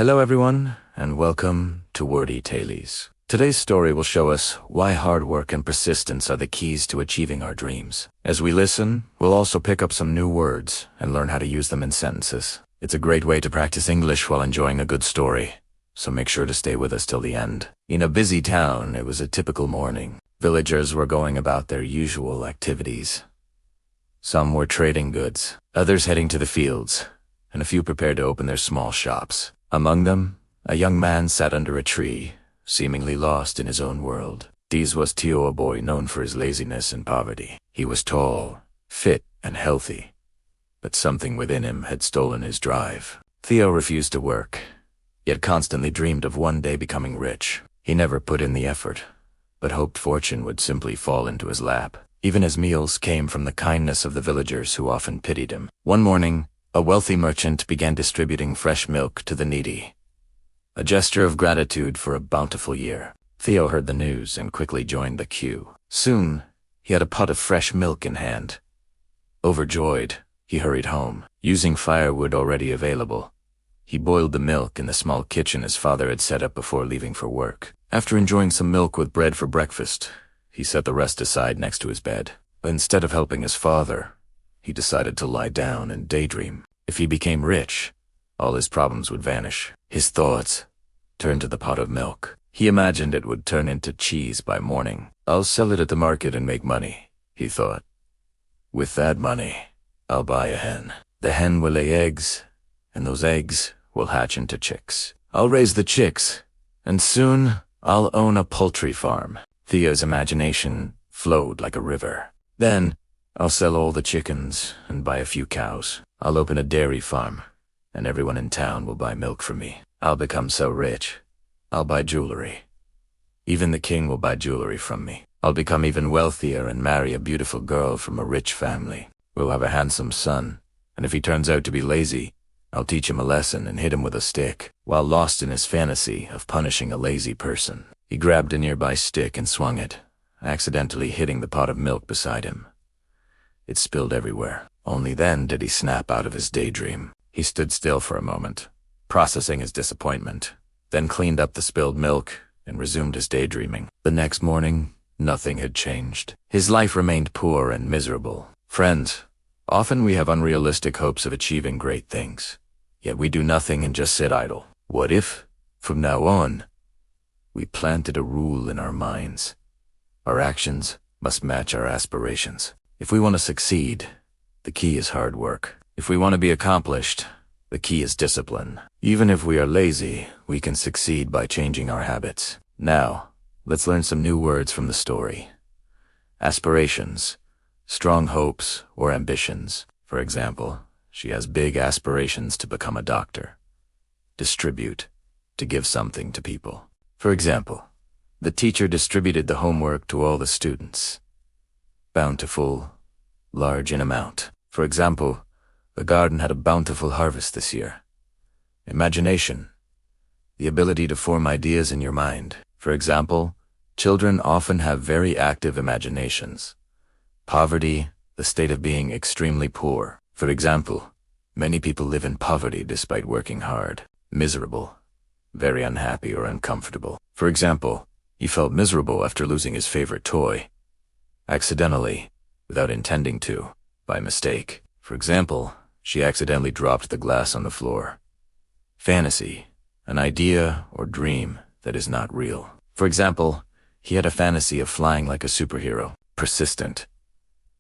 Hello everyone, and welcome to Wordy Tales. Today's story will show us why hard work and persistence are the keys to achieving our dreams. As we listen, we'll also pick up some new words and learn how to use them in sentences. It's a great way to practice English while enjoying a good story, so make sure to stay with us till the end. In a busy town, it was a typical morning. Villagers were going about their usual activities. Some were trading goods, others heading to the fields, and a few prepared to open their small shops. Among them, a young man sat under a tree, seemingly lost in his own world. This was Tio, a boy known for his laziness and poverty. He was tall, fit, and healthy, but something within him had stolen his drive. Theo refused to work, yet constantly dreamed of one day becoming rich. He never put in the effort, but hoped fortune would simply fall into his lap. Even his meals came from the kindness of the villagers who often pitied him. One morning, a wealthy merchant began distributing fresh milk to the needy, a gesture of gratitude for a bountiful year. Theo heard the news and quickly joined the queue. Soon, he had a pot of fresh milk in hand. Overjoyed, he hurried home. Using firewood already available, he boiled the milk in the small kitchen his father had set up before leaving for work. After enjoying some milk with bread for breakfast, he set the rest aside next to his bed. But instead of helping his father, he decided to lie down and daydream. If he became rich, all his problems would vanish. His thoughts turned to the pot of milk. He imagined it would turn into cheese by morning. "I'll sell it at the market and make money," he thought. "With that money, I'll buy a hen. The hen will lay eggs, and those eggs will hatch into chicks. I'll raise the chicks, and soon I'll own a poultry farm." Theo's imagination flowed like a river. "Then I'll sell all the chickens and buy a few cows. I'll open a dairy farm, and everyone in town will buy milk from me. I'll become so rich, I'll buy jewelry. Even the king will buy jewelry from me. I'll become even wealthier and marry a beautiful girl from a rich family. We'll have a handsome son, and if he turns out to be lazy, I'll teach him a lesson and hit him with a stick." While lost in his fantasy of punishing a lazy person, he grabbed a nearby stick and swung it, accidentally hitting the pot of milk beside him. It spilled everywhere. Only then did he snap out of his daydream. He stood still for a moment, processing his disappointment, then cleaned up the spilled milk and resumed his daydreaming. The next morning, nothing had changed. His life remained poor and miserable. Friends, often we have unrealistic hopes of achieving great things, yet we do nothing and just sit idle. What if, from now on, we planted a rule in our minds? Our actions must match our aspirations. If we want to succeed, the key is hard work. If we want to be accomplished, the key is discipline. Even if we are lazy, we can succeed by changing our habits. Now, let's learn some new words from the story. Aspirations, strong hopes or ambitions. For example, she has big aspirations to become a doctor. Distribute, to give something to people. For example, the teacher distributed the homework to all the students. Bountiful, large in amount. For example, the garden had a bountiful harvest this year. Imagination, the ability to form ideas in your mind. For example, children often have very active imaginations. Poverty, the state of being extremely poor. For example, many people live in poverty despite working hard. Miserable, very unhappy or uncomfortable. For example, he felt miserable after losing his favorite toy. Accidentally, without intending to, by mistake. For example, she accidentally dropped the glass on the floor. Fantasy, an idea or dream that is not real. For example, he had a fantasy of flying like a superhero. Persistent,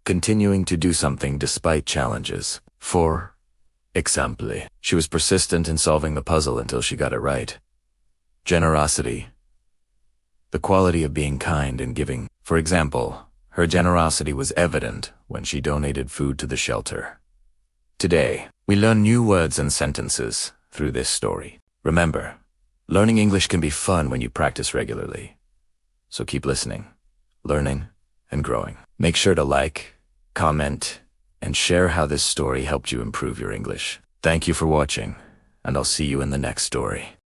continuing to do something despite challenges. For example, she was persistent in solving the puzzle until she got it right. Generosity, the quality of being kind and giving. For example, her generosity was evident when she donated food to the shelter. Today, we learn new words and sentences through this story. Remember, learning English can be fun when you practice regularly. So keep listening, learning, and growing. Make sure to like, comment, and share how this story helped you improve your English. Thank you for watching, and I'll see you in the next story.